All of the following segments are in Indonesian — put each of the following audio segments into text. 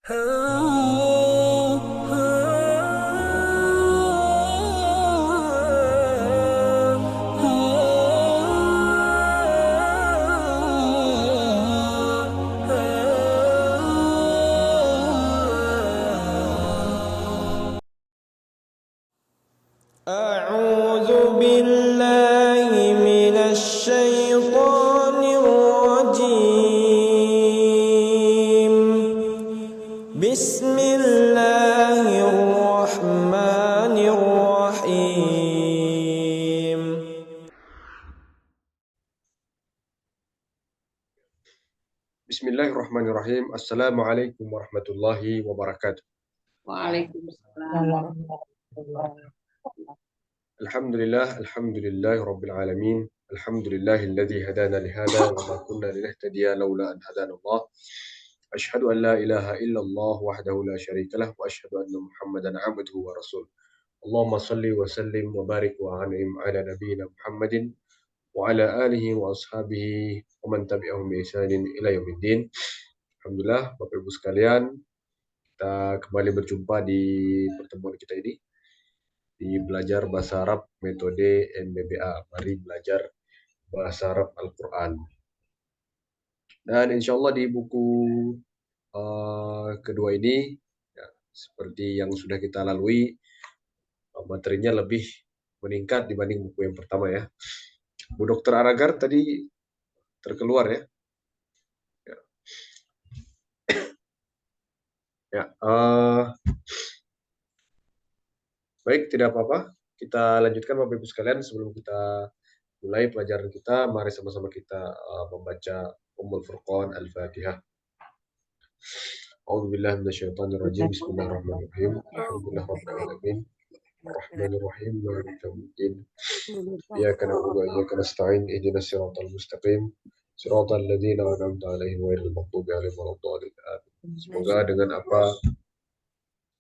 أعوذ بالله من الشيطان الرجيم. بسم الله الرحمن الرحيم. Bismillahirrahmanirrahim. Assalamualaikum warahmatullahi wabarakatuh. Waalaikumsalam. Alhamdulillahi rabbil alamin. Alhamdulillahilladzi hadana lihada wa ma kunna linahtadiya laula an hadana Allah. Asyhadu an la ilaha illallah wahdahu la syarikalah wa asyhadu anna Muhammadan abduhu wa rasul. Allahumma salli wa sallim wa barik wa an'im ala nabiyyina Muhammadin wa ala alihi wa ashabihi wa man tabi'ahum bi ihsanin ila yaumiddin. Alhamdulillah, Bapak Ibu sekalian, kita kembali berjumpa di pertemuan kita ini di belajar bahasa Arab metode MBBA. Mari belajar bahasa Arab Al-Quran. Dan insya Allah di buku kedua ini, ya, seperti yang sudah kita lalui, materinya lebih meningkat dibanding buku yang pertama ya. Bu Dr. Aragar tadi terkeluar ya. Baik, tidak apa-apa. Kita lanjutkan Bapak Ibu sekalian. Sebelum kita mulai pelajaran kita, mari sama-sama kita membaca Ummul Furqan Al-Fatihah. A'udzubillahi minasyaitonirrajim. Bismillahirrahmanirrahim. Alhamdulillahirabbil alamin. Arrahmanirrahim. Maliki yaumiddin. Iyyaka na'budu wa iyyaka nasta'in. Ihdinas siratal mustaqim. Siratal ladzina an'amta 'alaihim ghairil maghdubi 'alaihim waladdallin. Semoga dengan apa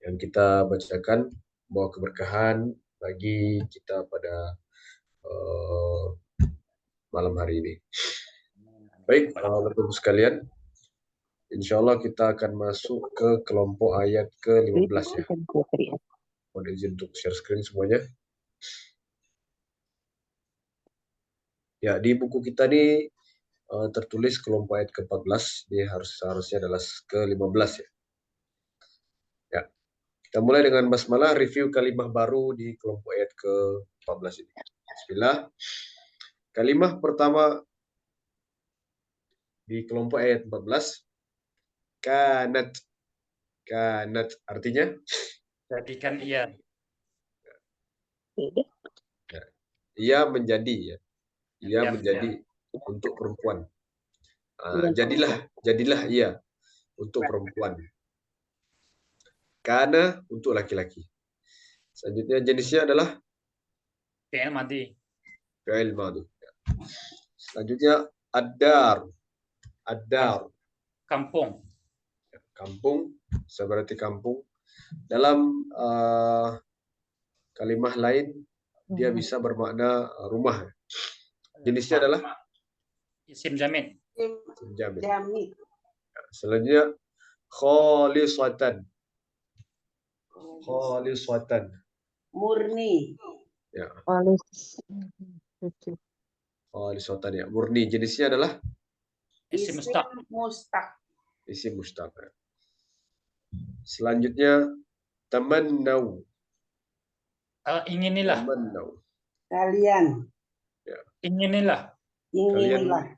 yang kita bacakan membawa keberkahan bagi kita pada malam hari ini. Baik, Bapak Ibu sekalian, insya Allah kita akan masuk ke kelompok ayat ke-15 ya. Mohon izin untuk share screen semuanya. Ya, di buku kita ini tertulis kelompok ayat ke-14, dia seharusnya adalah ke-15 ya. Ya, kita mulai dengan basmalah, review kalimah baru di kelompok ayat ke-14 ini. Bismillah. Kalimah pertama di kelompok ayat 14, kanat. Kanat artinya Jadikan ia. ya, ia menjadi ya. Ia Ya, menjadi untuk perempuan. Jadilah ia untuk perempuan. Kana untuk laki-laki. Selanjutnya jenisnya adalah fi'il madhi. fi'il madhi. Selanjutnya ad-dar. Ad-dar. Kampung. Kampung, seperti kampung. Dalam kalimah lain dia bisa bermakna rumah. Jenisnya adalah Isim jamin. jamin. Selanjutnya khalisatan. Khalisatan. Murni. Ya. Khalisatan ya. Murni. Jenisnya adalah Isim mustaq. isim mustaq. Selanjutnya tamannau. Inginilah. Tamannau. Kalian. Ya. Inginilah. Inginlah.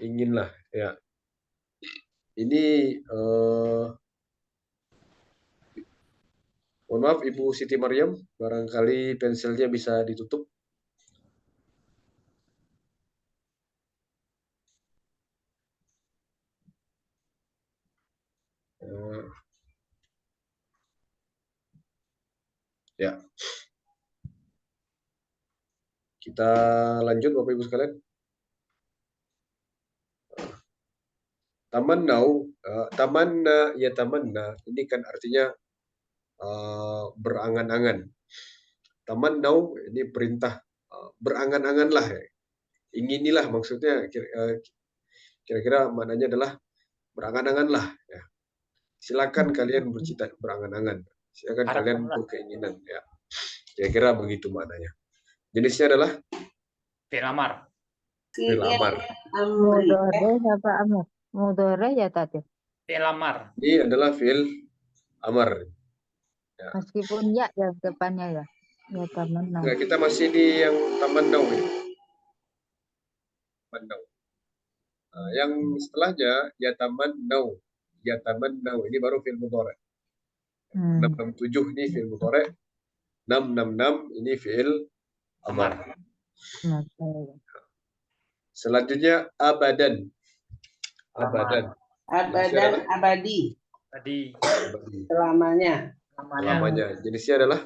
Inginlah ya. Ini mohon maaf Ibu Siti Maryam, barangkali pensilnya bisa ditutup. Ya. Kita lanjut Bapak Ibu sekalian. Tamannau, tamanna ya tamanna, ini kan artinya berangan-angan. Tamannau ini perintah, berangan-anganlah ya. Inginilah maksudnya kira-kira maknanya adalah berangan-anganlah ya. silakan kalian bercita berangan-angan. Silakan kalian Harapkanlah. berkeinginan ya. Kira-kira begitu maknanya. Jenisnya adalah Fi'il amar. fi'il amar. Amri. Mudore apa amar? Mudore ya tadi. Fi'il amar. Ini adalah fi'il amar. Meskipun ya depannya ya. Ya tamanna. Nah, kita masih di yang tamannau ini. Tamannau. Nah, yang setelahnya yatamannau. Yatamannau ini baru fi'il mudhari'. 667 ini fi'il mudhari'. 666 ini fi'il amar. Selanjutnya abadan. Abadan. Abadan abadi. Tadi Selamanya. Lamanya. Jenisnya adalah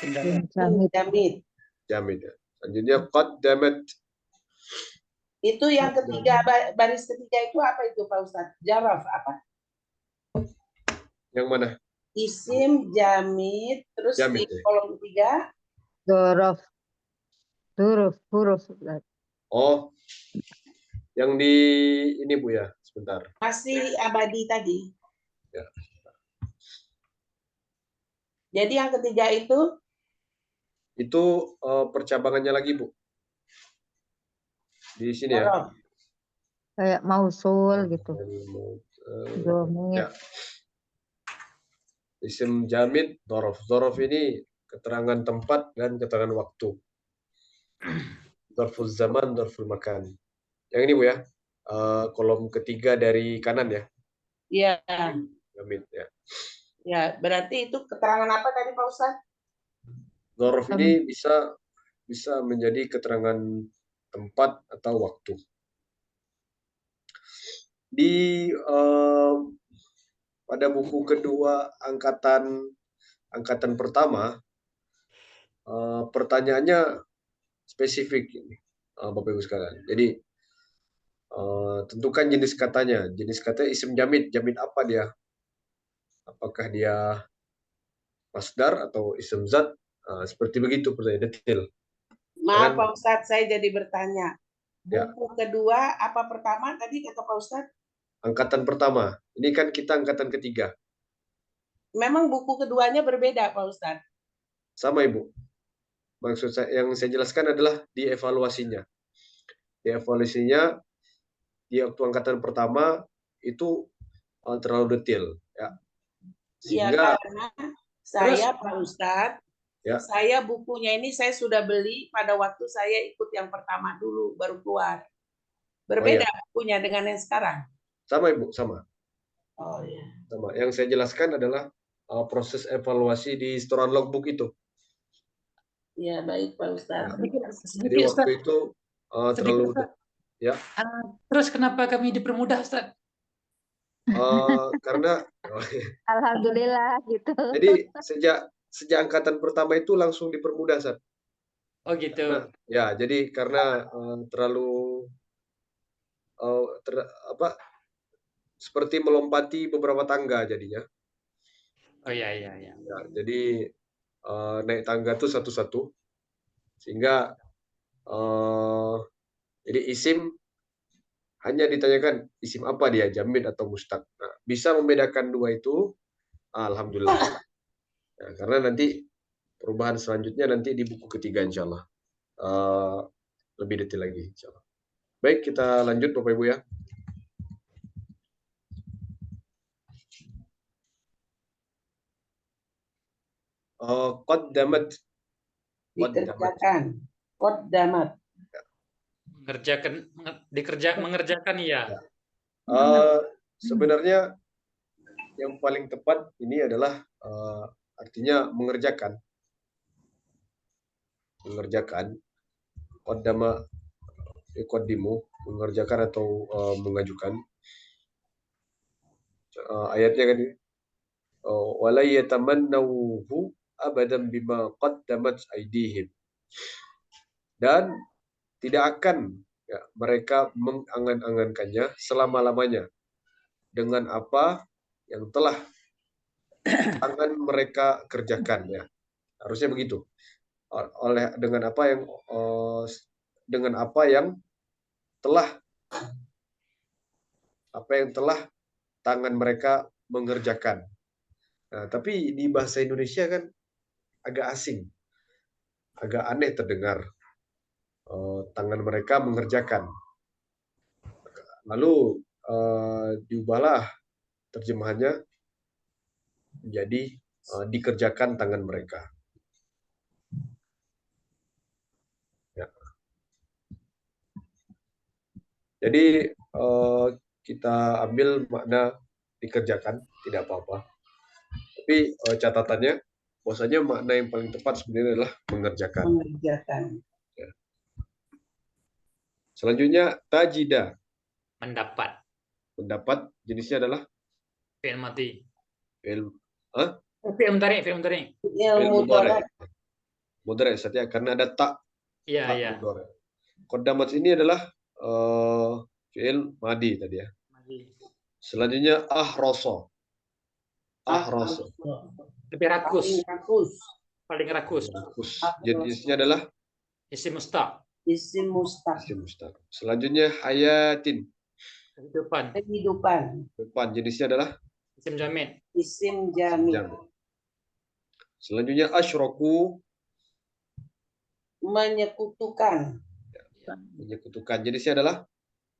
Jamid. Jamid. jamid. Selanjutnya qaddamat. Itu yang ketiga, baris ketiga itu apa itu Pak Ustadz? Jaraf apa? Yang mana? Isim, jamid, terus Jamid, di ya. kolom ketiga Dorof. Huruf. Oh. Yang di ini Bu ya, sebentar. masih abadi tadi. Ya. Jadi yang ketiga itu Itu percabangannya lagi Bu. Di sini ya. Dorof. Kayak mausul gitu. Domir. Ya. Isim jamid, dorof. Dorof ini keterangan tempat dan keterangan waktu. Dorful zaman, dorful makan. Yang ini Bu ya. Kolom ketiga dari kanan ya. Iya. Jamid ya. Ya, berarti itu keterangan apa tadi Pak Ustadz? Dorof ini bisa menjadi keterangan tempat atau waktu. Di pada buku kedua angkatan pertama, pertanyaannya spesifik ini, Bapak Ibu sekalian. Jadi tentukan jenis katanya. Jenis katanya isim jamid. Jamid apa dia? Apakah dia masdar atau isim zat? Seperti begitu pertanyaan detail. Maaf Jangan- Pak Ustadz, saya jadi bertanya. Ya. Buku kedua apa pertama tadi kata Pak Ustadz? Angkatan pertama. Ini kan kita angkatan ketiga. Memang buku keduanya berbeda Pak Ustadz. Sama Ibu. Maksud saya yang saya jelaskan adalah dievaluasinya. Dievaluasinya di waktu angkatan pertama itu terlalu detail ya. Ya, Sehingga karena saya Pak Ustadz, Ya. saya bukunya ini saya sudah beli pada waktu saya ikut yang pertama dulu baru keluar. Berbeda bukunya dengan yang sekarang. sama Ibu, sama. Oh iya. Sama. Yang saya jelaskan adalah proses evaluasi di setoran logbook itu. Ya baik Pak Ustadz. Jadi waktu itu terlalu ya. Terus kenapa kami dipermudah, Ustaz? Karena Alhamdulillah gitu. jadi sejak angkatan pertama itu langsung dipermudah, Sat. Oh gitu. Nah, ya, jadi karena terlalu seperti melompati beberapa tangga jadinya. Oh iya. Ya, jadi naik tangga tuh satu-satu, sehingga jadi isim hanya ditanyakan isim apa dia, jamid atau mustaq. Nah, bisa membedakan dua itu, alhamdulillah. Ya, karena nanti perubahan selanjutnya nanti di buku ketiga insya Allah. Lebih detail lagi insya Allah. Baik, kita lanjut Bapak Ibu ya. Qaddamat. Dikerjakan. Qaddamat. Mengerjakan iya. Sebenarnya yang paling tepat ini adalah artinya mengerjakan. Qaddama yuqaddimu, mengerjakan atau mengajukan. Ayatnya kan ini. Wala yatamannawhu abadan bima qaddamat aydihim. Dan tidak akan mereka mengangan-angankannya selama-lamanya dengan apa yang telah tangan mereka kerjakan ya. Harusnya begitu. Dengan apa yang telah tangan mereka mengerjakan. Nah, tapi di bahasa Indonesia kan agak asing, agak aneh terdengar. Tangan mereka mengerjakan. Lalu diubahlah terjemahannya menjadi dikerjakan tangan mereka. Ya. Jadi kita ambil makna dikerjakan, tidak apa-apa. Tapi catatannya, bahwasanya makna yang paling tepat sebenarnya adalah mengerjakan. Mengerjakan. Ya. Selanjutnya tajida. Mendapat. Mendapat jenisnya adalah Fi'il madi. fi'il Fi'il mudhari, fi'il mudhari. fi'il mudhari. Mudhari saja karena ada tak. Iya, tak iya. mudhari. Qaddamat ini adalah fi'il madi tadi ya. Selanjutnya ahrasa. Ahrasa. Lebih rakus. Paling rakus. Paling rakus. Jenisnya adalah Isim mustaq. Isim mustaq. isim mustaq. Selanjutnya hayatin. Kehidupan. Kehidupan. Depan jenisnya adalah Isim jamid. Isim jamid. jamid. Selanjutnya asyraku. Menyekutukan. Menyekutukan jenisnya adalah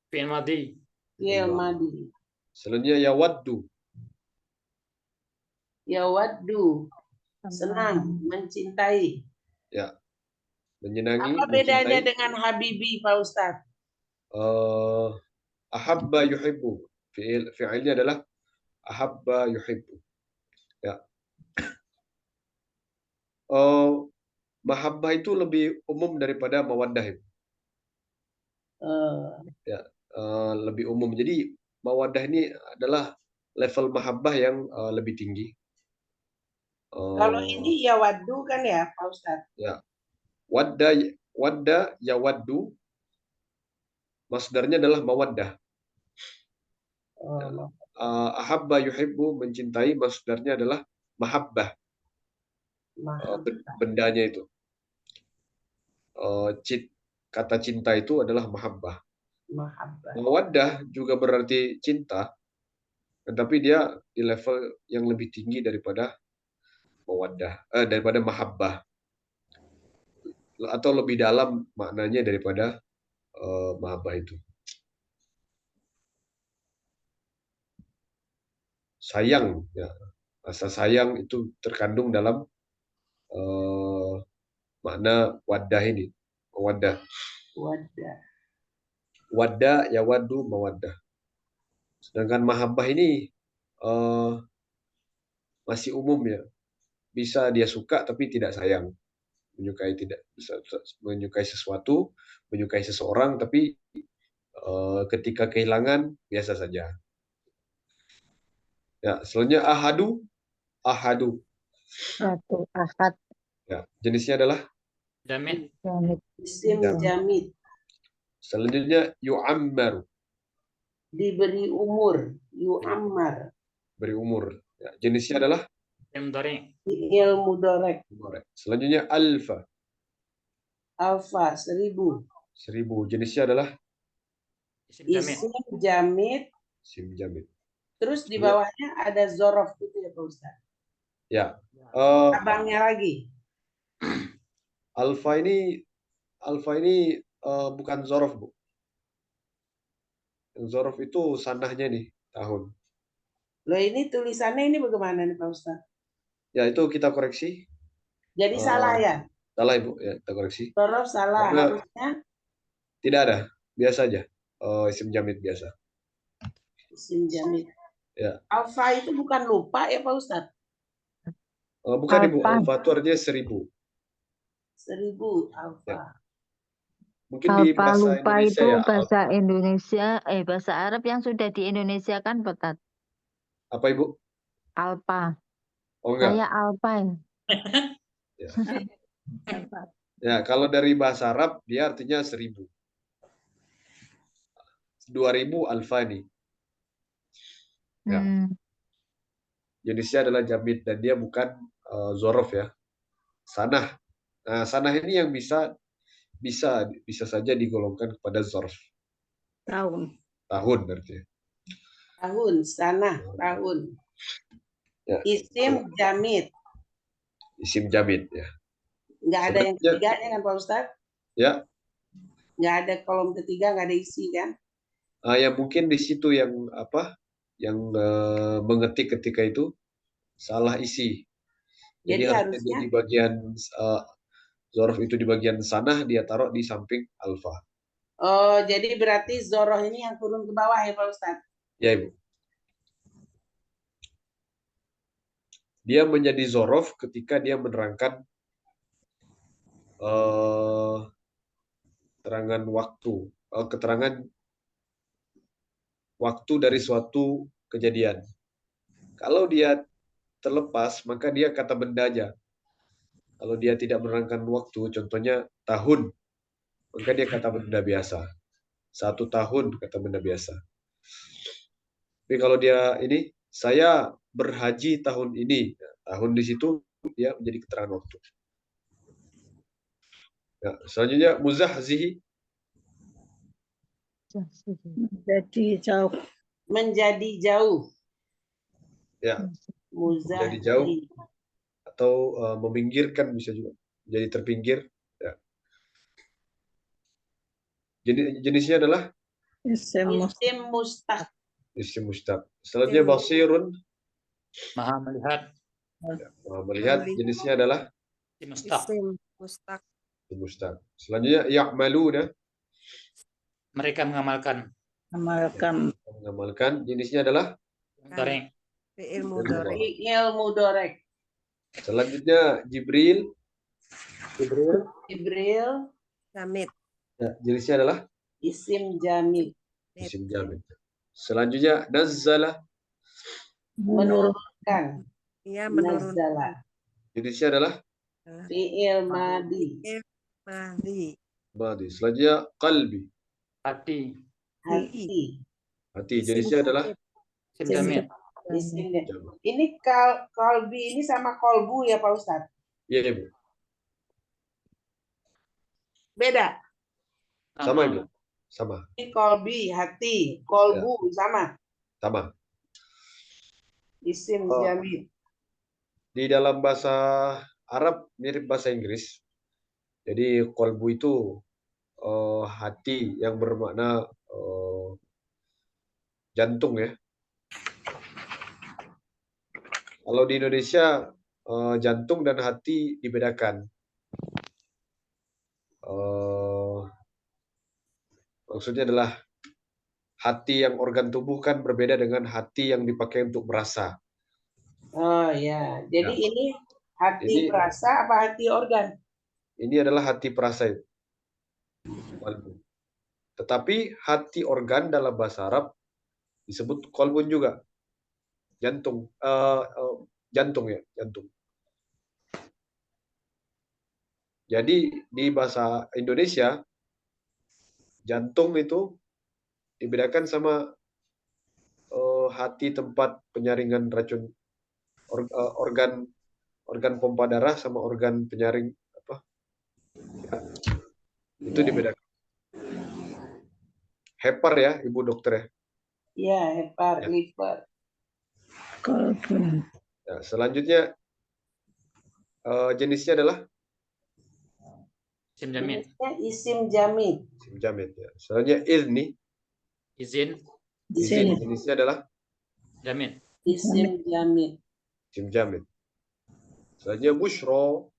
Fi'il madi. Fi'il madi. selanjutnya yawaddu. Yawaddu. Senang, mencintai. Ya. Menyenangi, Apa bedanya mencintai. dengan habibi, Pak Ustadz? Ahabba yuhibbu. Fi'ilnya adalah ahabba yuhibbu. Ya. Mahabbah itu lebih umum daripada mawaddah. Ya, lebih umum. Jadi mawaddah ini adalah level mahabbah yang lebih tinggi. Kalau ini yawaddu kan ya, Pak Ustadz? Ya. Wadda yawaddu. Masdarnya adalah mawaddah. Ahabba yuhibbu, mencintai, masdarnya adalah mahabbah. Bendanya itu. Kata cinta itu adalah mahabbah. Mawaddah juga berarti cinta, tetapi dia di level yang lebih tinggi daripada mawaddah, daripada mahabbah, atau lebih dalam maknanya daripada mahabbah itu. Sayang, ya. Rasa sayang itu terkandung dalam makna waddah ini. Mawaddah. Wadda, yawaddu, mawaddah. Sedangkan mahabbah ini masih umum ya. Bisa dia suka tapi tidak sayang. Menyukai sesuatu, menyukai seseorang, tapi ketika kehilangan biasa saja. Ya, selanjutnya ahadu. Satu ahad. Ya, jenisnya adalah Jamid. Isim jamid. Selanjutnya yu'ammar. Diberi umur, yu'ammar. Beri umur. Ya, jenisnya adalah Fi'il mudhari. Fi'il mudhari. Selanjutnya alfa. Alfa, 1000. 1000. Jenisnya adalah Isim jamid. Isim jamid. isim jamid. Terus di bawahnya ada zorof gitu ya Pak Ustaz? Ya. Abangnya lagi. Alfa ini bukan zorof, Bu. Yang zorof itu sanahnya nih, tahun. Loh ini tulisannya ini bagaimana nih Pak Ustaz? Ya, itu kita koreksi. Jadi salah ya? Salah, Ibu. Ya, kita koreksi. Zorof salah. Karena Harusnya tidak ada. Biasa aja. Isim jamid biasa. isim jamid. Ya. Alfa itu bukan lupa ya Pak Ustaz? Bukan, Ibu. Alfa itu artinya 1000. 1000 alfa. Ya. Mungkin di Alfa bahasa lupa Indonesia itu ya. bahasa Indonesia, bahasa Arab yang sudah di Indonesia kan, Petat? Apa, Ibu? Alfa. Oh, enggak. Saya Alfa. Ya. Ya, kalau dari bahasa Arab dia artinya 1000. 2000 alfa ini. Ya. Jenisnya adalah jamid dan dia bukan zorof ya. Sanah. Nah, sanah ini yang bisa saja digolongkan kepada zorof. Tahun. Tahun berarti. Tahun, sanah, tahun. Ya, Isim jamid. isim jamid ya. Nggak ada yang Selanjutnya, ketiganya kan Pak Ustadz? ya, Nggak ada kolom ketiga, nggak ada isi kan? ya mungkin di situ yang apa? Yang mengetik ketika itu salah isi. Jadi Jadi harusnya dia harusnya, di bagian zorof itu di bagian sanah, dia taruh di samping alfa. oh jadi berarti zoroh ini yang turun ke bawah ya Pak Ustadz? Ya Ibu. Dia menjadi zorof ketika dia menerangkan keterangan waktu, keterangan waktu dari suatu kejadian. Kalau dia terlepas, maka dia kata benda aja. Kalau dia tidak menerangkan waktu, contohnya tahun, maka dia kata benda biasa. 1 tahun kata benda biasa. Tapi kalau dia ini, saya berhaji tahun ini. Nah, tahun di situ dia menjadi keterangan waktu. Nah, selanjutnya muzahzihi. Jadi jauh. Menjadi jauh. Ya, Muzah. menjadi jauh atau meminggirkan bisa juga. Jadi terpinggir. Ya. Jenisnya adalah Isim Isim mustaq. isim mustaq. Selanjutnya basirun. Maha melihat. Ya, melihat jenisnya adalah Isim mustaq. Isim mustaq. isim mustaq. Selanjutnya ya'maluna. Mereka mengamalkan. Amalkan. Mengamalkan jenisnya adalah Mudhari'. Fi'il mudhari. Fi'il mudhari'. Selanjutnya Jibril. Jibril. Jamid. Ya, jenisnya adalah Isim jamid. isim jamid. Selanjutnya nazzala. Menurunkan. Ia menurun. Nazzala. Jenisnya adalah Fi'il madi. Madi. madi. Selanjutnya qalbi. Hati. Hati. Hati. Jenisnya adalah Isim jamid. Isim jamid. ini kolbi ini sama kolbu ya Pak Ustadz? Iya, Ibu. Beda. Sama, Ibu. Sama. Ini kolbi, hati. Kolbu sama. Sama. Isim Oh. jamid. Di dalam bahasa Arab mirip bahasa Inggris. Jadi kolbu itu hati yang bermakna jantung ya. Kalau di Indonesia jantung dan hati dibedakan. Maksudnya adalah hati yang organ tubuh kan berbeda dengan hati yang dipakai untuk merasa. Oh ya, jadi Ya. ini hati perasa apa hati organ? Ini adalah hati perasa itu. Tetapi hati organ dalam bahasa Arab disebut kolbun juga. Jantung. Jantung ya, jantung. Jadi di bahasa Indonesia jantung itu dibedakan sama hati tempat penyaringan racun organ pompa darah sama organ penyaring apa? Ya. Itu dibedakan. Hepar ya, Ibu dokter ya. Iya, hepar, Ya. liver. Kolbun. Ya, selanjutnya jenisnya adalah Isim jamid. Jenisnya isim jamid. isim jamid ya. Selanjutnya izni. Izin. Izin jenisnya adalah Jamid. Isim jamid. isim jamid. Selanjutnya busyro.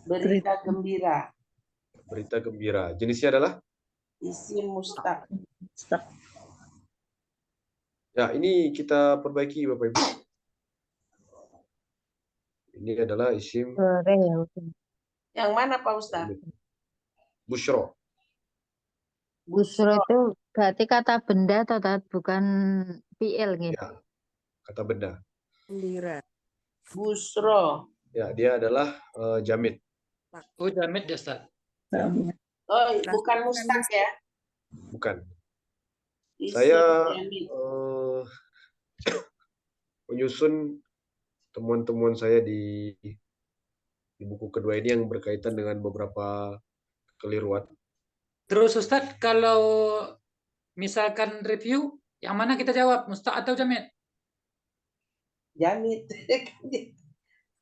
Berita gembira. Berita gembira. Jenisnya adalah Isim mustaq. Mustaq. ya, ini kita perbaiki Bapak Ibu. Ini adalah isim Yang mana Pak Ustadz? busyro. Busro itu berarti kata benda atau bukan fi'il gitu. Ya, kata benda. Gembira. Busro. Ya, dia adalah jamid. Oh, jamid ya, Ustaz. Oh, bukan mustaq ya? Bukan. Isim Saya jamid. menyusun temuan-temuan saya di buku kedua ini yang berkaitan dengan beberapa kekeliruan. Terus Ustaz, kalau misalkan review, yang mana kita jawab, mustaq atau jamid? Jamit.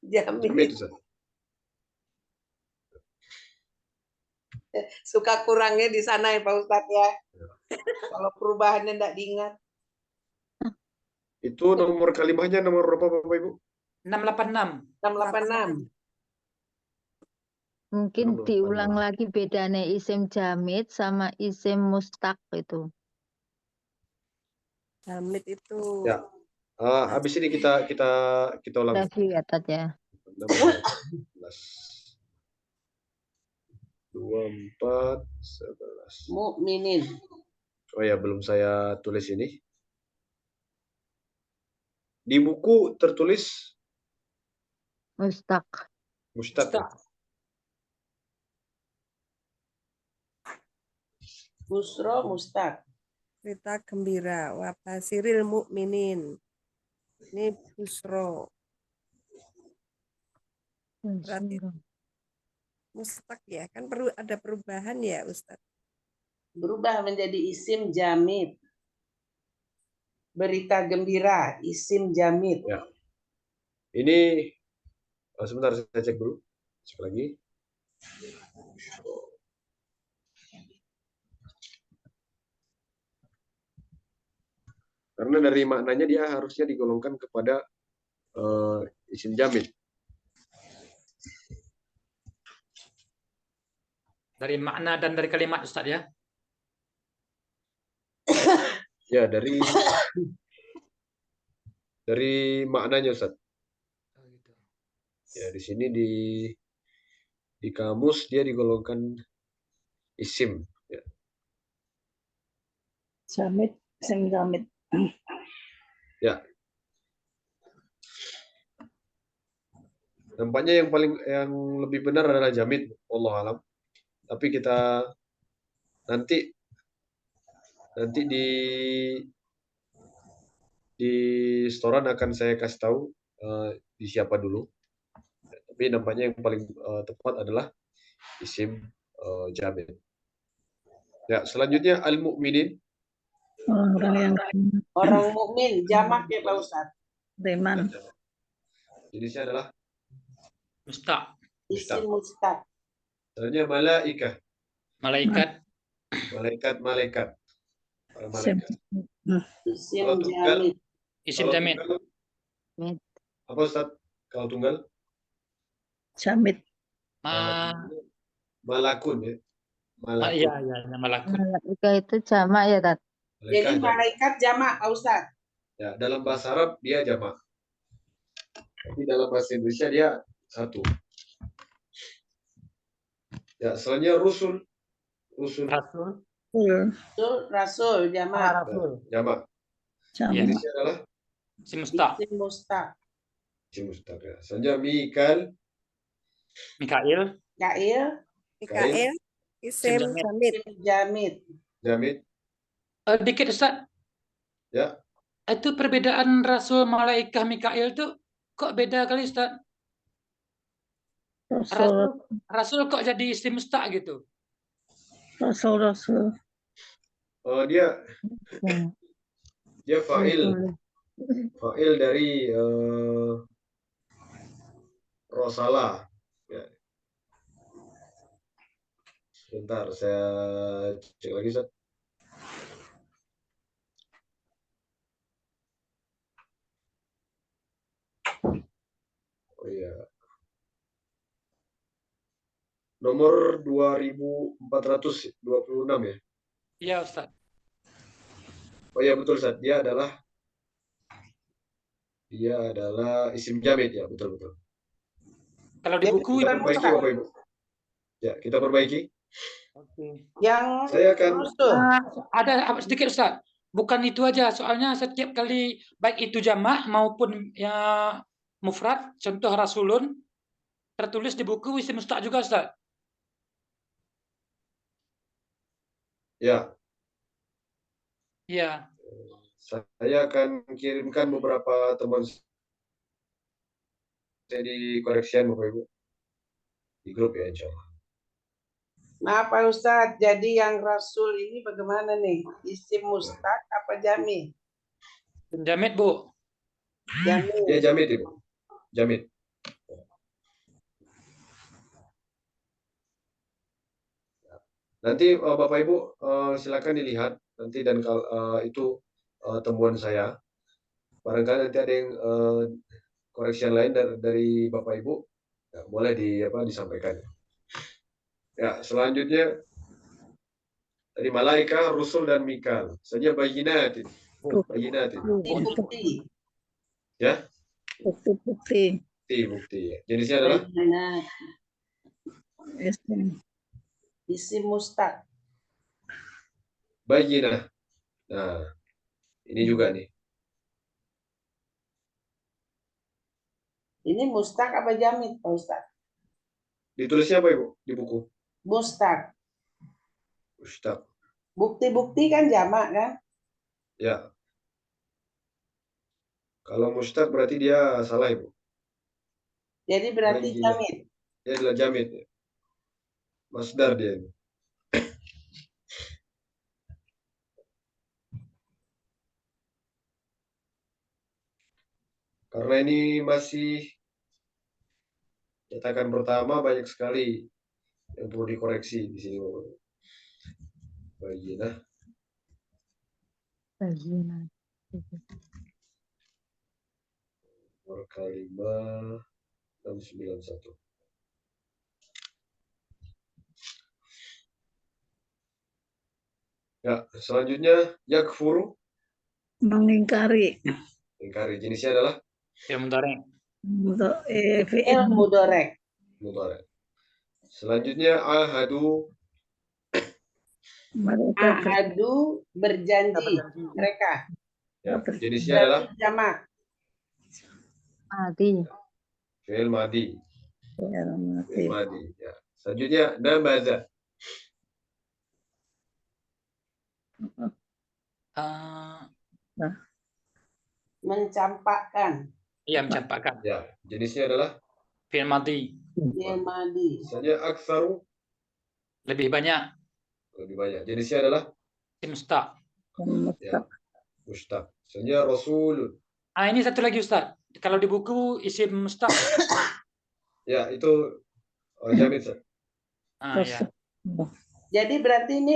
Jamit. Jamit, Ustaz. Suka kurangnya di sana ya Pak Ustadz ya. Kalau perubahannya enggak diingat. Itu nomor kalimahnya nomor berapa Bapak Ibu? 686. 686. Mungkin 686. diulang lagi bedanya isim jamid sama isim mustaq itu. Jamit itu Ya. Habis ini kita ulang. Lagi ya Tat ya. 16, 24, 11. Mukminin. Oh ya, belum saya tulis ini. Di buku tertulis Mustaq. mustaq. Ya? Busro mustaq. cerita gembira. Wabasiril mukminin. Ini busro. Berarti mustaq ya, kan perlu ada perubahan ya Ustadz. Berubah menjadi isim jamid. Berita gembira, isim jamid. Ya. Ini sebentar saya cek dulu. Sekali lagi. Karena dari maknanya dia harusnya digolongkan kepada isim jamid. Dari makna dan dari kalimat Ustaz ya. Ya, dari maknanya Ustaz. Ya, di sini di kamus dia digolongkan isim. Ya. Jamit, isim jamit. Ya. Nampaknya yang lebih benar adalah jamid, Allah alam. Tapi kita nanti di storan akan saya kasih tahu di siapa dulu. Tapi nampaknya yang paling tepat adalah isim jamid. Ya, selanjutnya al-mu'minin. Orang mukmin jamak ya Pak Ustadz. Beriman. Jenisnya adalah Mustaq. Isim mustaq. selanjutnya malaikah. Malaikat. Malaikat. Para Isim. malaikat. Isim Kalau tunggal, jamid. Isim kalau jamid. tunggal, apa Ustaz? Kalau tunggal? Jamit. Malakun ya. Malakun. Iya, malakun. Malaika itu jamak ya Tat. Jadi Malaikat jamak. malaikat jamak Pak Ustadz. Ya, dalam bahasa Arab dia jamak. Tapi dalam bahasa Indonesia dia satu. Ya, selanjutnya rusul. Rasul. Rasul jamak. Rasul. Jamak. Jamit. Jenisnya adalah Isim mustaq. Isim mustaq. isim mustaq. Ya. Selanjutnya Mikal. Mikail. Kail. Mikael, isim Jamit. jamit. Isim jamid. Jamid. Dikit Ustaz. Ya. Itu perbedaan Rasul, Malaikah, Mikail tuh kok beda kali Ustaz? Rasul kok jadi isim mustaq gitu? Rasul. Dia fa'il dari Rosala. Ya. Sebentar, saya cek lagi, Ustaz. Oh iya. Nomor 2426 ya? Iya, Ustaz. Oh iya, betul, Ustaz. Dia adalah isim jamid ya, betul. Kalau di buku Kita perbaiki, Bapak Ibu. Ya, kita perbaiki. Oke. Yang Saya akan Ada sedikit Ustaz. Bukan itu aja, soalnya setiap kali baik itu jamak maupun ya mufrad, contoh rasulun tertulis di buku isim mustaq juga Ustaz. Ya. Iya. Saya akan kirimkan beberapa teman saya di koreksian Bapak Ibu. Di grup ya, insya Allah. Maaf Pak Ustadz, jadi yang Rasul ini bagaimana nih? Isim mustaq apa jamid? Jamid, Bu. Dia Jamit. jamid Ibu. Jamid. Nanti Bapak Ibu silakan dilihat nanti, dan kalau itu temuan saya. Barangkali nanti ada yang koreksi yang lain dari Bapak Ibu, ya, boleh disampaikan. Ya, selanjutnya dari Malaika, Rusul dan Mikal. Saja bayinatin. Bayinatin. Bukti. Ya, Bukti-bukti. bukti. Ya. Jenisnya adalah Bayinat. Isim. Isim mustaq. bayinah. Nah, ini juga nih. Ini mustaq apa jamid, Pak Ustaz? Ditulisnya apa Ibu di buku? Mustaq. Ustaz. Bukti-bukti kan jamak kan? Ya. Kalau mustaq berarti dia salah Ibu. Jadi berarti Bayinah. jamid. Dia adalah jamid. Ya. Masdar dia ini. Karena ini masih cetakan pertama, banyak sekali yang perlu dikoreksi di sini. Bayinah. Bayyinah. Kalimah 691. Ya, selanjutnya yakfuru, Mengingkari. ingkari. Jenisnya adalah Ya, mudhari. Untuk Fi'il mudorek. mudhari. Selanjutnya ahadu, mereka Ahadu berjanji. Mereka. ya, jenisnya adalah Berarti jamak. Mati. fi'il madi. bermati. Fi'il madi. Ya. Selanjutnya namaza. Mencampakkan. Ya, mencampakkan. Ya, jenisnya adalah Fi'il madhi. Fi'il madi. selanjutnya aktsaru, Lebih banyak. lebih banyak. Jenisnya adalah Isim mustaq. ya, mustaq. Selanjutnya rasulun. Ini satu lagi Ustaz. Kalau di buku isim mustaq. Ya, itu jamid. Sir. Ya. Jadi berarti ini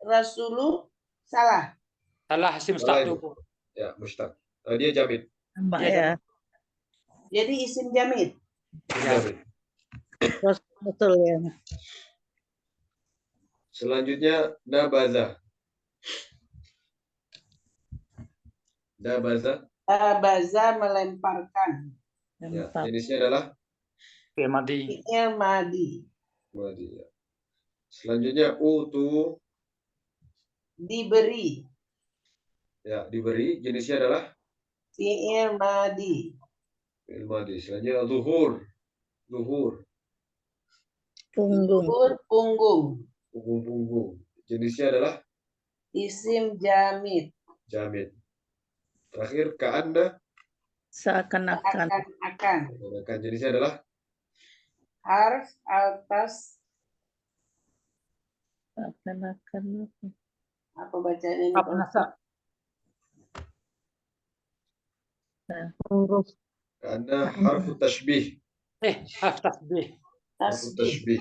Rasulu salah. Salah isim Salah mustaq itu. dulu. Ya, mustaq. Dia jamid. Mbak Iya, ya. Jadi isim jamid. Ya. Jamid. Betul ya. Selanjutnya nabaza. Nabaza. Baza melemparkan. Ya, jenisnya adalah Fi'il madhi. Fi'il madi. madi. Ya. Selanjutnya utu, Diberi. ya, diberi. Jenisnya adalah Fi'il madi. fi'il madi. Selanjutnya zuhur, zuhur, Punggung. Zuhur punggung. punggung-punggung. Jenisnya adalah Isim jamid. jamid. Terakhir ka'anda, Seakan-akan. Akan. menggunakan jenisnya adalah Harf atas. Seakan-akan. Apa bacaan ini? Apa nasab? Huruf. ka'anda harfu tashbih. Harf tasbih. Harfu Tasbih. tashbih.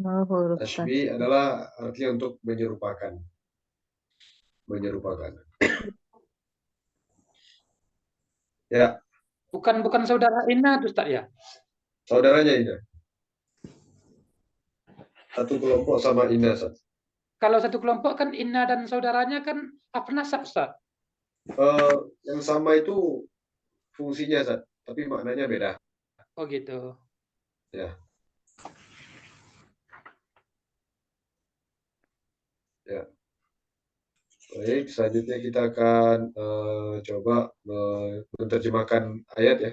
Huruf Tashbih adalah artinya untuk menyerupakan. Menyerupakan. Ya, Bukan saudara Ina tuh Ustaz ya? saudaranya Ina. Satu kelompok sama Ina. Sat. Kalau satu kelompok kan Ina dan saudaranya kan apa nasab Ustaz? Yang sama itu fungsinya, Sat, tapi maknanya beda. Oh gitu. Ya. Ya. Baik, selanjutnya kita akan coba menerjemahkan ayat ya.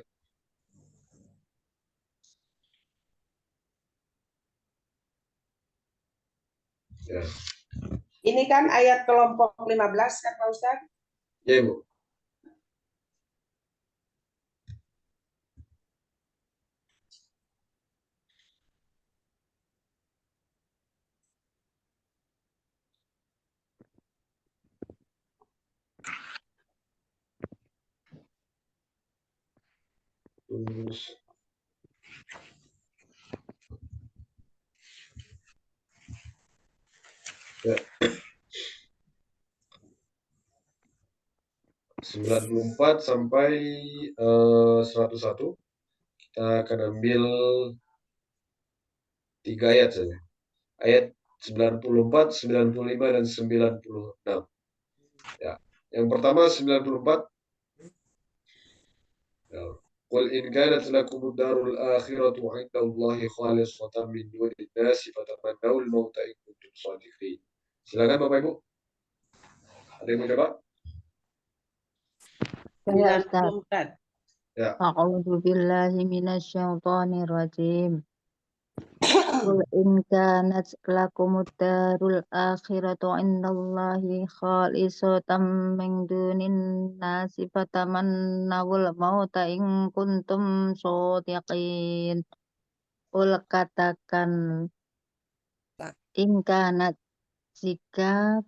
Ya. Ini kan ayat kelompok 15 kan Pak Ustaz? Ya, Ibu. Terus, ya, 94 sampai 101. Kita akan ambil 3 ayat saja. Ayat 94, 95, dan 96. Ya. Yang pertama 94. Ya. Qul in kanat lakumud darul akhiratu 'inda Allahi khalisatan min dunil nasi fatamannawul mauta in kuntum shadiqin. Silakan Bapak Ibu. Ada yang mau coba? Ya Ustaz. 94. Ya. A'udzu billahi minasyaitonir rajim. Qul in kanat lakumud darul akhiratu indallahi khalisatan min dunin nasi fatamannawul mauta in kuntum shodiqin. Qul katakan in kanat jika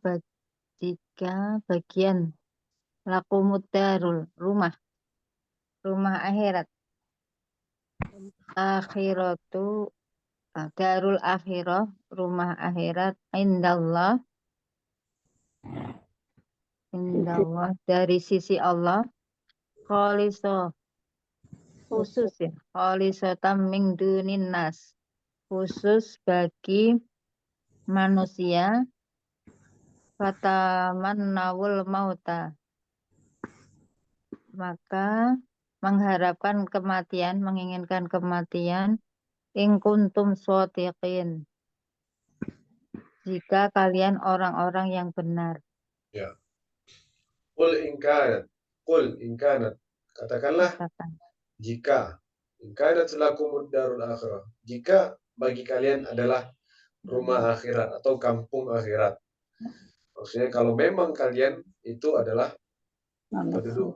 bagian lakumud darul rumah akhirat akhiratu darul akhirah rumah akhirat indallah dari sisi Allah khaliso khusus ya khalisotam min dunin nas khusus bagi manusia fatamannawul mauta maka mengharapkan kematian menginginkan kematian in kuntum shodiqin jika kalian orang-orang yang benar. Ya. Qul in kanat. Qul in kanat. Katakanlah Katakan. jika. In kanat lakumud darul akhirah. Jika bagi kalian adalah rumah akhirat atau kampung akhirat. Maksudnya kalau memang kalian itu adalah penduduk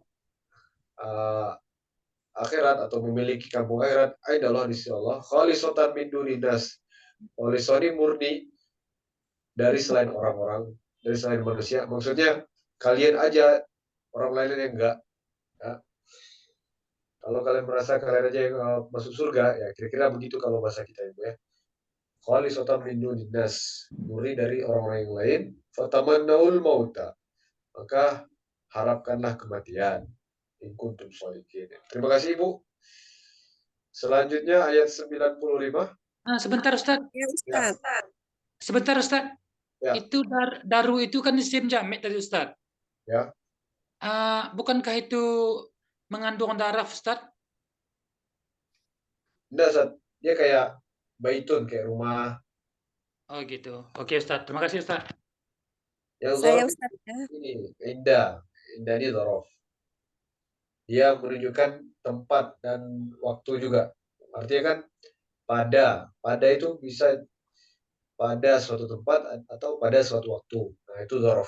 akhirat atau memiliki kampung akhirat, Allah di sisi Allah, khalisatan min duninas. Khalisah ini murni dari selain orang-orang, dari selain manusia. Maksudnya kalian aja, orang lain yang enggak. Ya. Kalau kalian merasa kalian aja yang masuk surga, ya kira-kira begitu kalau bahasa kita itu ya. Khalisatan min duninas, murni dari orang-orang yang lain. Fatamannaul mauta. Maka harapkanlah kematian. In kuntum sholikin. Terima kasih Ibu. Selanjutnya ayat 95. Sebentar Ustaz. Ya Ustaz. Sebentar Ustaz. Ya. Itu daru itu kan isim jamek tadi Ustaz. Ya. Bukankah itu mengandung darah Ustaz? Enggak, Ustaz. Dia kayak baitun, kayak rumah. Oh gitu. Oke Ustaz. Terima kasih Ustaz. Yang Saya zorof Ustaz ya. ini indah. Indah ini zorof. Dia menunjukkan tempat dan waktu juga. Artinya kan pada itu bisa pada suatu tempat atau pada suatu waktu. Nah, itu zorof.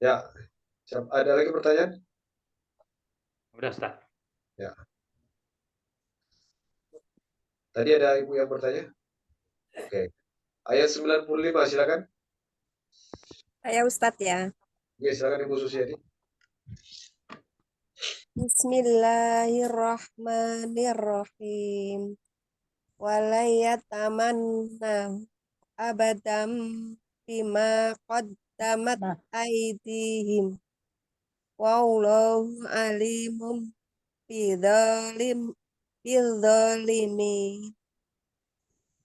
Ya. Ada lagi pertanyaan? Udah Ustaz. Ya. Tadi ada Ibu yang bertanya? Oke. Ayat 95 silakan. Saya Ustaz ya. Oke, silakan Ibu Susiati. Bismillahirrahmanirrahim. Walayatamanna abadam bima qaddamat aydihim. Wallahu alimum bidzalimin.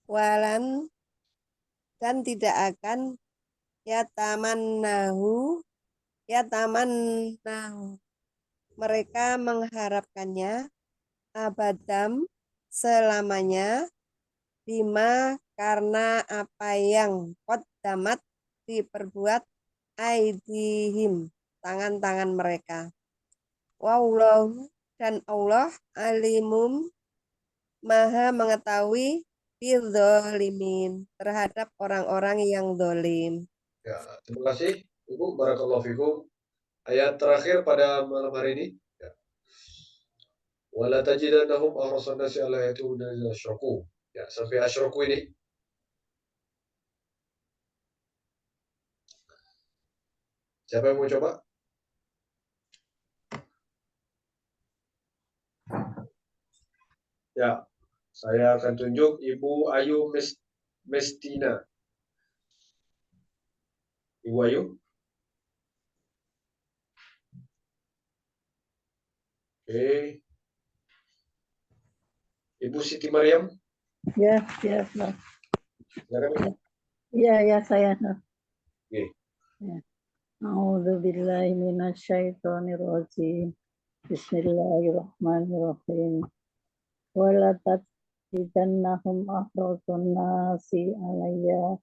Walan dan tidak akan yatamannahu mereka mengharapkannya abadam selamanya bima karena apa yang qaddamat diperbuat aidihim tangan-tangan mereka. Wallahu dan Allah alimum maha mengetahui bidzalimin terhadap orang-orang yang zalim. Ya, terima kasih Ibu. Barakallahu fikum. Ayat terakhir pada malam hari ini. Ya. Wala tajidannahum ahrasan nasi ala yatuna asyraku. Ya, sampai asyraku ini. Siapa yang mau coba? Ya, saya akan tunjuk Ibu Ayu Mestina. Ibu Ayu. Oke. Ibu Siti Mariam. Ya, ya, Nah. Silakan. Ya, ya, saya. Nah. Oke. Ya. A'udzubillahi minasyaitonirrajim. Bismillahirrahmanirrahim. Wala tajdannahum ahrasun nasi alayya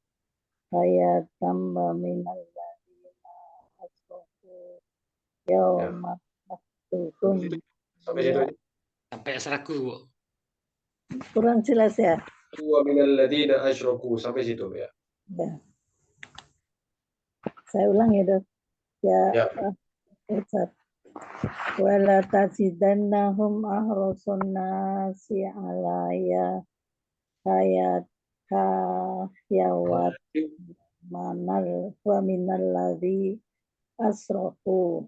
hayatan wa minal ladina asrafu yawma tuhum. Sampai situ aja. Sampai asraku. Kurang jelas ya? Wa minal ladina asyraku. Sampai situ ya. Ya. Saya ulang ya, Dok. Ya, Ya. Ustaz. Wala tajidannahum ahrasun nasi alaya hayat yawat manal wa minal ladzi asrafu.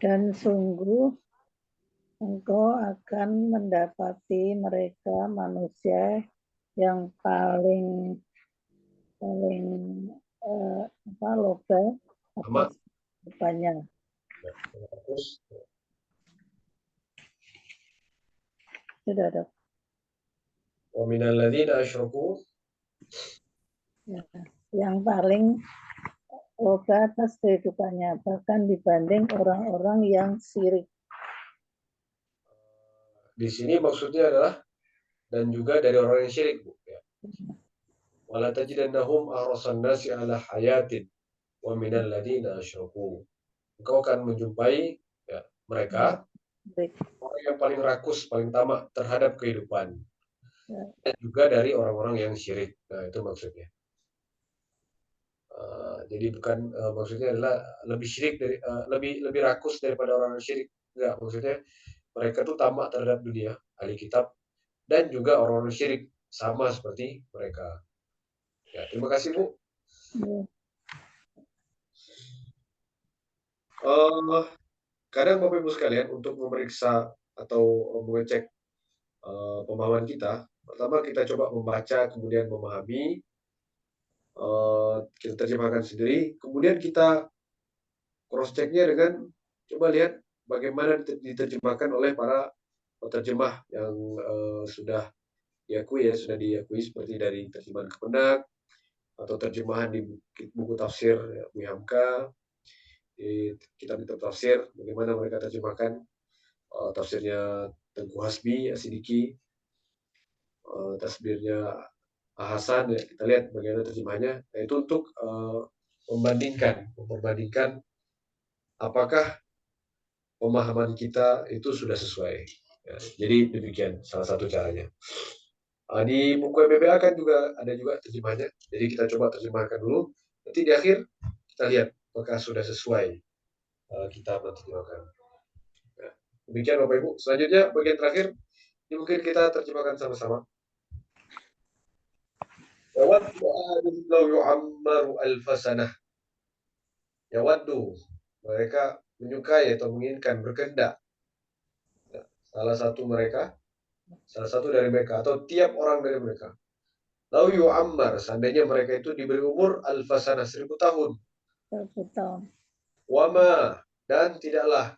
Dan sungguh engkau akan mendapati mereka manusia yang paling loba atas depannya. Terus. Sudah, Dok. Wa minal ladina asyraku. Ya. Yang paling loba atas kehidupannya, bahkan dibanding orang-orang yang syirik. Di sini maksudnya adalah dan juga dari orang yang syirik, Bu. Ya. Wala tajidannahum ahrasan nasi ala hayatin wa minal ladina asyraku. Engkau akan menjumpai ya, mereka orang yang paling rakus, paling tamak terhadap kehidupan. Dan juga dari orang-orang yang syirik. Nah, itu maksudnya. Jadi bukan maksudnya adalah lebih syirik dari lebih rakus daripada orang syirik. Enggak, maksudnya mereka tuh tamak terhadap dunia, ahli kitab dan juga orang-orang syirik sama seperti mereka. Ya, terima kasih, Bu. Kadang Bapak Ibu sekalian untuk memeriksa atau mengecek pemahaman kita, pertama kita coba membaca, kemudian memahami, kita terjemahkan sendiri, kemudian kita cross check-nya dengan coba lihat bagaimana diterjemahkan oleh para penerjemah yang sudah diakui seperti dari terjemahan Kemenak atau terjemahan di buku tafsir ya, Bu Hamka, di kitab tafsir, bagaimana mereka terjemahkan tafsirnya Tengku Hasbi, Asidiki, tafsirnya Hasan, ya, kita lihat bagaimana terjemahnya. Nah, itu untuk memperbandingkan apakah pemahaman kita itu sudah sesuai. Ya, jadi demikian salah satu caranya. Di buku MBBA kan juga ada juga terjemahnya. Jadi kita coba terjemahkan dulu. Nanti di akhir kita lihat apakah sudah sesuai kita menerjemahkan. Ya, demikian Bapak Ibu. Selanjutnya bagian terakhir ini mungkin kita terjemahkan sama-sama. Yawaddu ahadun law yu'ammaru alfa sanah. Yawaddu, mereka menyukai atau menginginkan, berkehendak. Salah satu dari mereka atau tiap orang dari mereka. Lau yu'ammar, seandainya mereka itu diberi umur alfasana 1000 tahun. 1000 tahun. Wama, dan tidaklah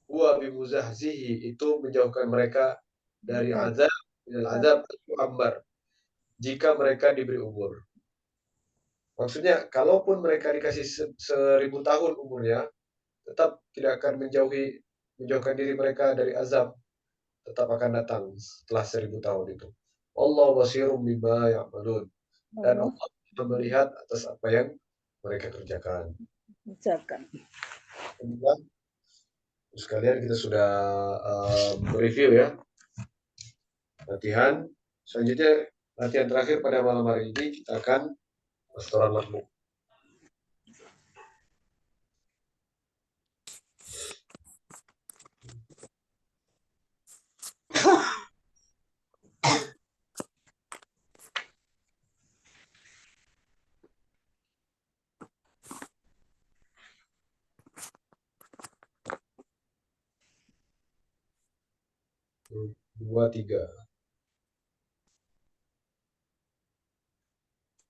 huwa bimuzahzihi, itu menjauhkan mereka dari azab, minal azab yu'ammar, jika mereka diberi umur. Maksudnya, kalaupun mereka dikasih 1000 tahun umurnya, tetap tidak akan menjauhkan diri mereka dari azab, tetap akan datang setelah 1000 tahun itu. Allah wasirum bima ya'malun. Dan Allah melihat atas apa yang mereka kerjakan. Kemudian, sekalian kita sudah review ya. Latihan. Selanjutnya, latihan terakhir pada malam hari ini kita akan restoran makhluk. 2, 3.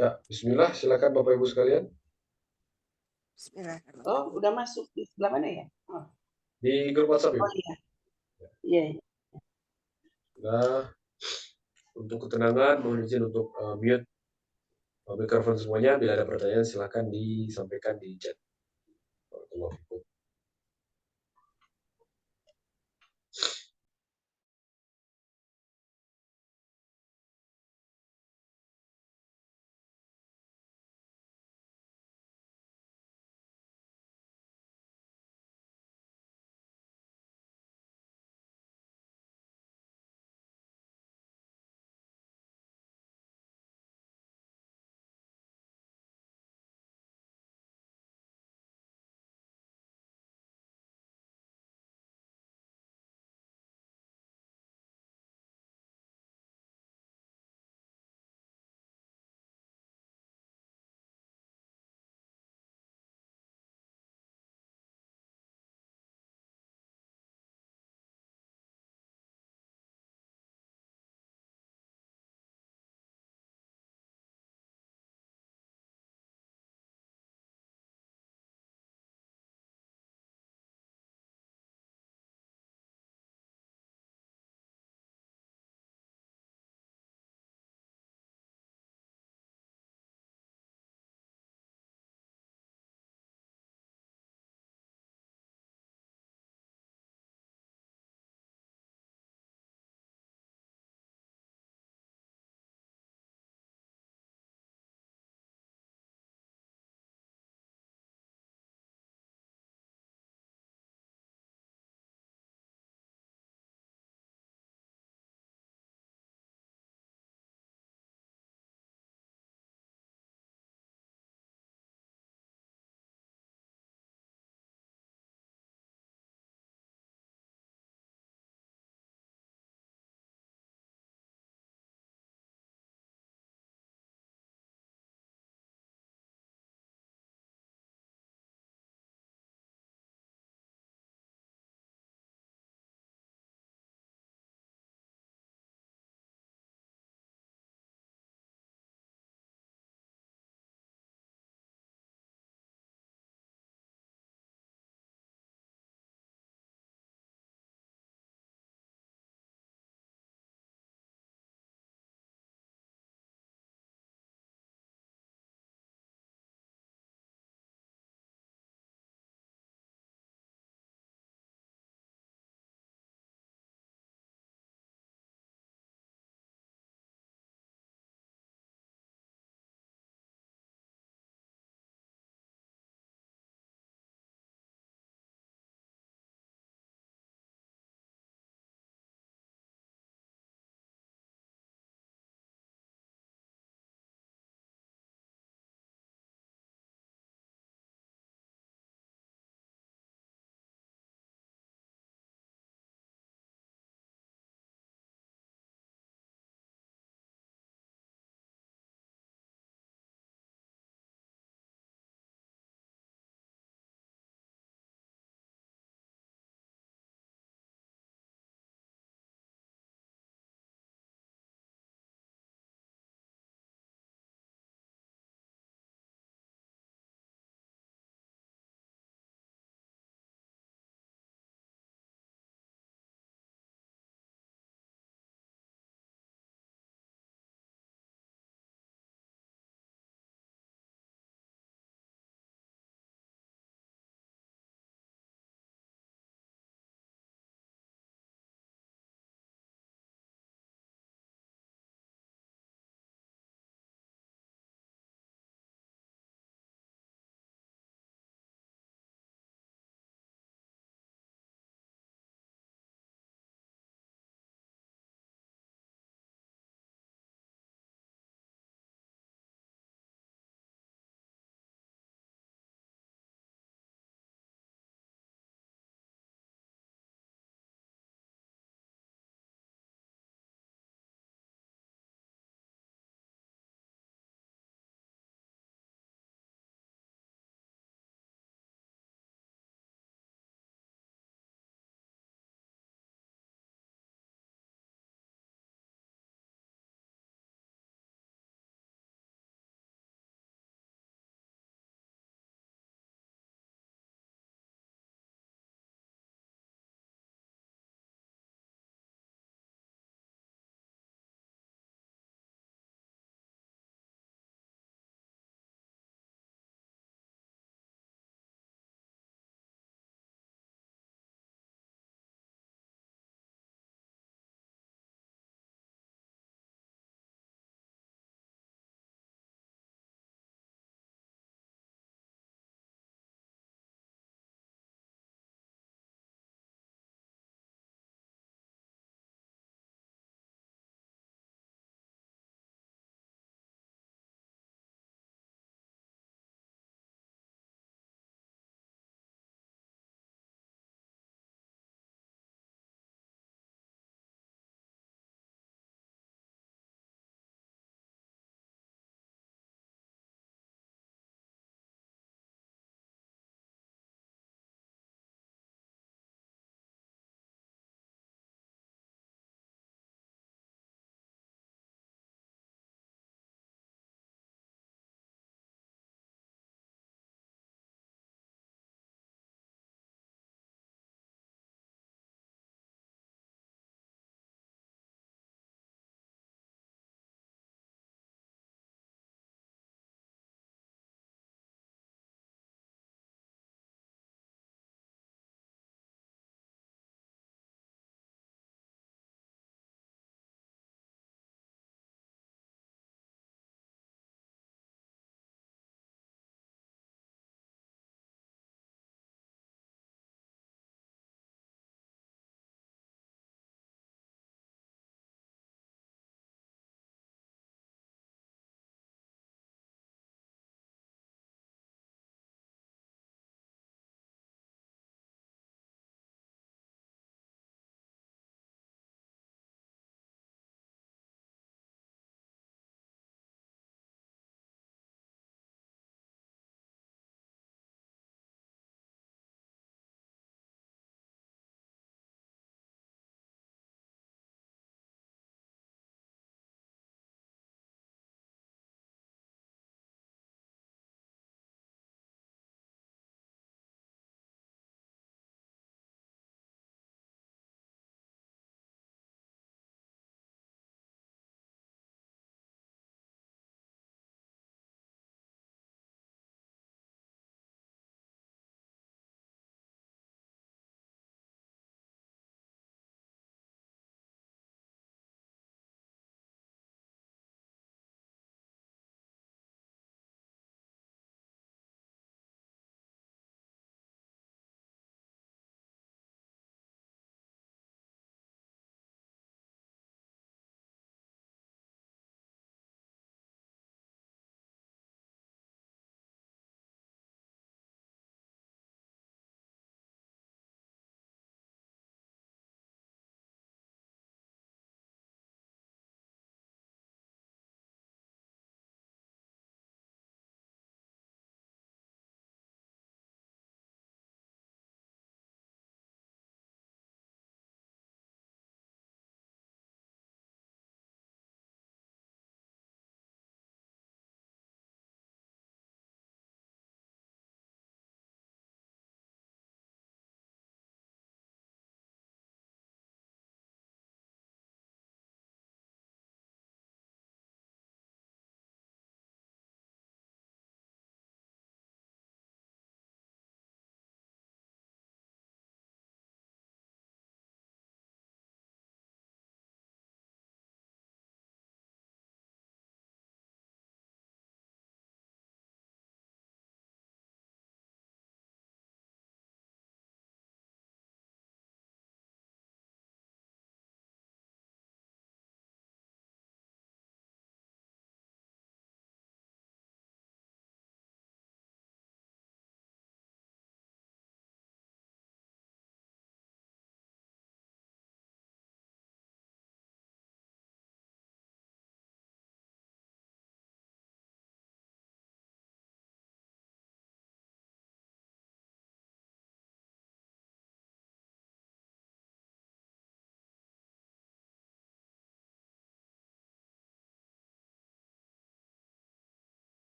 Ya, bismillah, silakan Bapak Ibu sekalian. Bismillahirrahmanirrahim. Oh, udah masuk di sebelah mana ya? Oh, Di grup WhatsApp Ibu. oh iya. Iya. Nah, untuk ketenangan, mohon izin untuk mute mikrofon semuanya. Bila ada pertanyaan, silakan disampaikan di chat. Barakallahu fikum.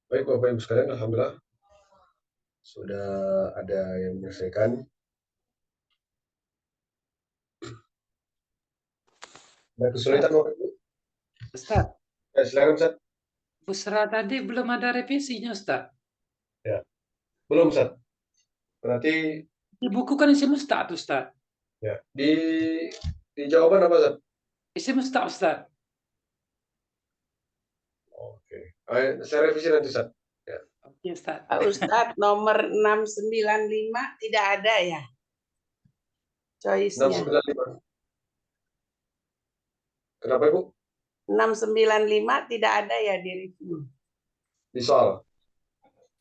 Baik Bapak Ibu sekalian, alhamdulillah sudah ada yang menyelesaikan. Ada kesulitan Bapak Ibu? Ustaz, Ya, silakan Ustaz. Busra tadi belum ada revisinya, Ustaz. Ya. Belum Ustaz. Berarti Di buku kan isi mustaq, Ustaz. ya di jawaban apa Ustaz? Isi mustaq, Ustaz. Oke. Saya revisi nanti Ustaz. Ya. Oke, Ustaz. Pak Ustadz, nomor 695 tidak ada ya? Choice-nya. 695. Kenapa Ibu? 695 tidak ada ya di review. Di soal.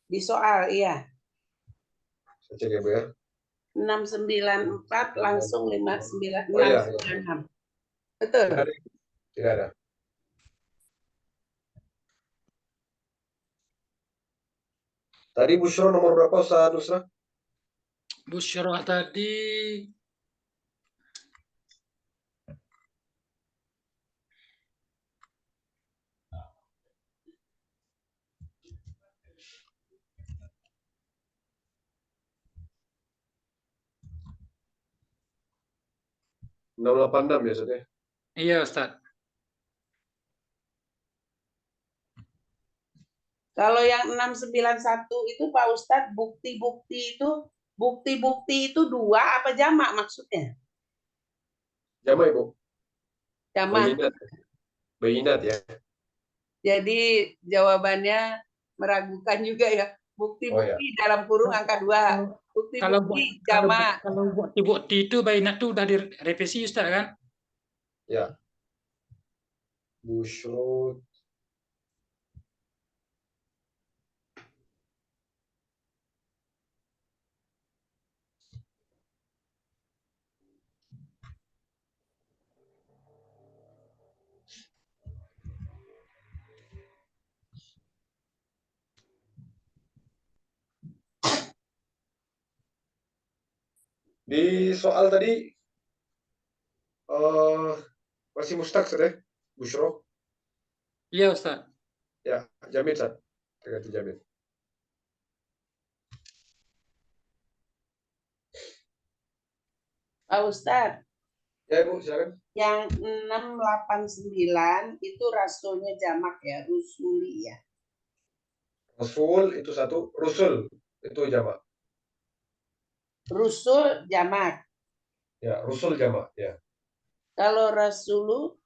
Di soal, iya. Saya cek ya Bu ya. 694 langsung 59 Oh, iya. 696. Betul. Tidak ada. Tidak ada. Tadi Busyro nomor berapa Ustaz Nusra? Busyra tadi Enam 686 ya Ustaz ya? iya, Ustaz. Kalau yang 691 itu Pak Ustadz, bukti-bukti itu dua apa jamak maksudnya? Jamak Ibu. Jamak. Bayinat. Bayinat ya. Jadi jawabannya meragukan juga ya. Bukti-bukti dalam kurung angka 2. Bukti-bukti jamak. Kalau bukti-bukti itu bayinat itu udah direvisi, Ustaz kan? Ya. Busyro. Di soal tadi masih mustaq Ustaz ya? Busyro. Iya, Ustaz. Ya, jamin Ustaz. Ganti jamin. Pak Ustadz, Ya Ibu, silakan. yang 689 itu rasulnya jamak ya, rusuli ya. Rasul itu satu, Rusul itu jamak. Rusul jamak. Ya, Rusul jamak ya. Kalau rasulu,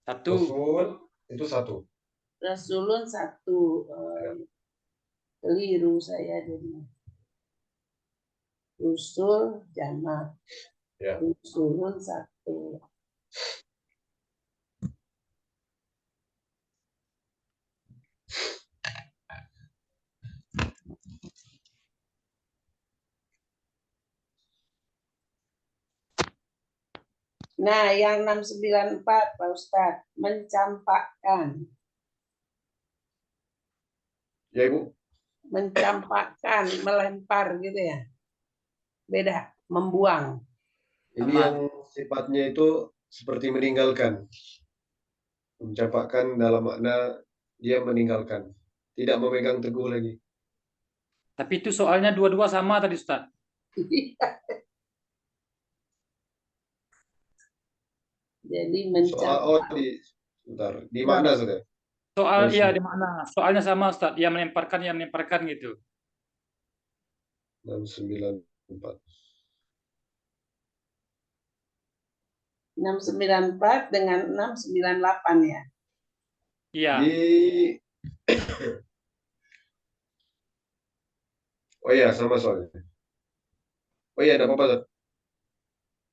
Satu. Rasul itu satu. rasulun satu. Keliru saya jadi. Rusul jamak. Ya. Rusulun satu. Nah, yang 694 Pak Ustadz, mencampakkan. Ya Ibu. Mencampakkan, melempar gitu ya. Beda, membuang. Ini yang sifatnya itu seperti meninggalkan. Mencampakkan dalam makna dia meninggalkan. Tidak memegang teguh lagi. Tapi itu soalnya dua-dua sama tadi, Ustaz. Jadi sebentar. Di mana sudah? Soal iya di mana? Soalnya sama, Ustaz. Dia melemparkan gitu. 694. 694 dengan 698 ya. Iya. Oh iya, sama soalnya. Oh iya, tidak apa-apa.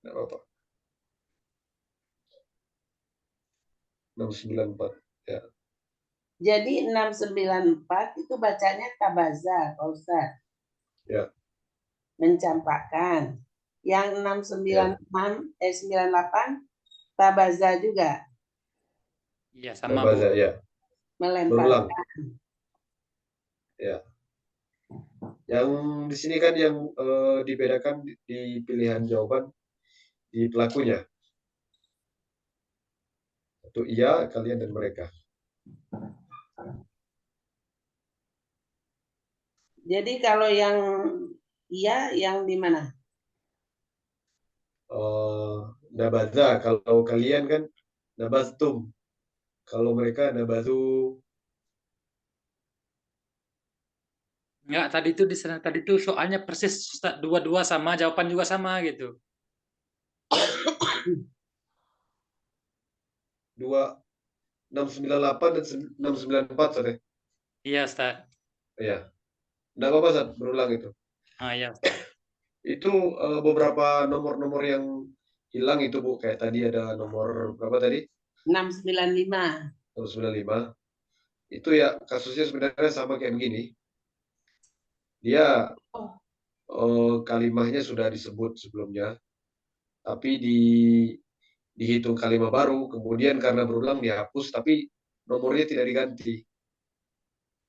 Tidak apa-apa. 694. Ya. Jadi 694 itu bacanya tabaza, Pak Ustaz. Ya. Mencampakkan. Yang 98 tabaza juga. Iya, sama. Tabaza, ya. Melemparkan. Ya. Yang di sini kan yang dibedakan di pilihan jawaban di pelakunya. Itu iya, kalian dan mereka. Jadi kalau yang iya, yang di mana? Nabaza, kalau kalian kan nabaztum. Kalau mereka nabatu. Enggak, tadi itu di sana tadi itu soalnya persis Ustaz, dua-dua sama, jawaban juga sama gitu. 698 dan 694 Ustaz. Iya, Ustaz. Iya. Enggak apa-apa Ustaz, berulang itu. Iya, Ustaz. Itu beberapa nomor-nomor yang hilang itu Bu, kayak tadi ada nomor berapa tadi? 695. 95. Itu ya kasusnya sebenarnya sama kayak begini. Dia kalimahnya sudah disebut sebelumnya, tapi dihitung kalimat baru, kemudian karena berulang dihapus, tapi nomornya tidak diganti.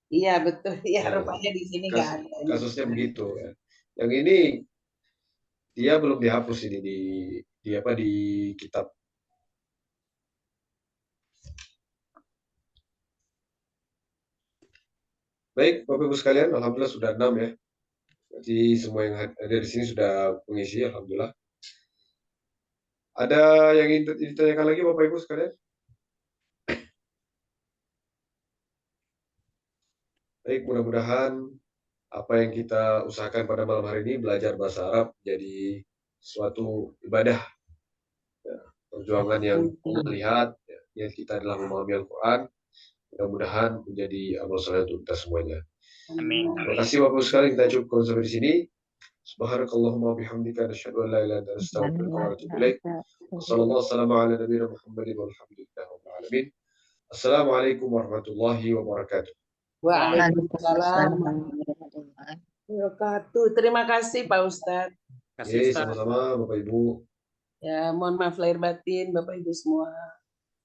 Iya betul, ya Ya, rupanya di sini nggak ada. kasusnya begitu. Ya. Yang ini dia belum dihapus ini di kitab. Baik, Bapak Ibu sekalian, alhamdulillah sudah 6 ya. Jadi semua yang ada di sini sudah mengisi, alhamdulillah. Ada yang ingin ditanyakan lagi Bapak Ibu sekalian? Baik, mudah-mudahan apa yang kita usahakan pada malam hari ini, belajar bahasa Arab, jadi suatu ibadah. Ya, perjuangan yang melihat, ya, kita adalah memahami Al-Quran. Mudah-mudahan menjadi amal soleh untuk kita semuanya. Amin. Terima kasih Bapak Ibu sekalian, kita cukupkan sampai di sini. Subhanakallahumma bihamdika nasyhadu an la ilaha illa anta astaghfiruka wa atubu ilaik. Wassallallahu ala nabiyyina Muhammadin walhamdulillahi rabbil alamin. Assalamualaikum warahmatullahi wabarakatuh. Waalaikumsalam warahmatullahi wabarakatuh. Terima kasih Pak Ustadz. Kasih Ustaz. Sama-sama Bapak Ibu. Ya, mohon maaf lahir batin Bapak Ibu semua.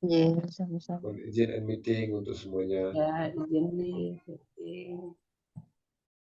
Iya, sama-sama. Mohon izin and meeting untuk semuanya. Ya, izin nih.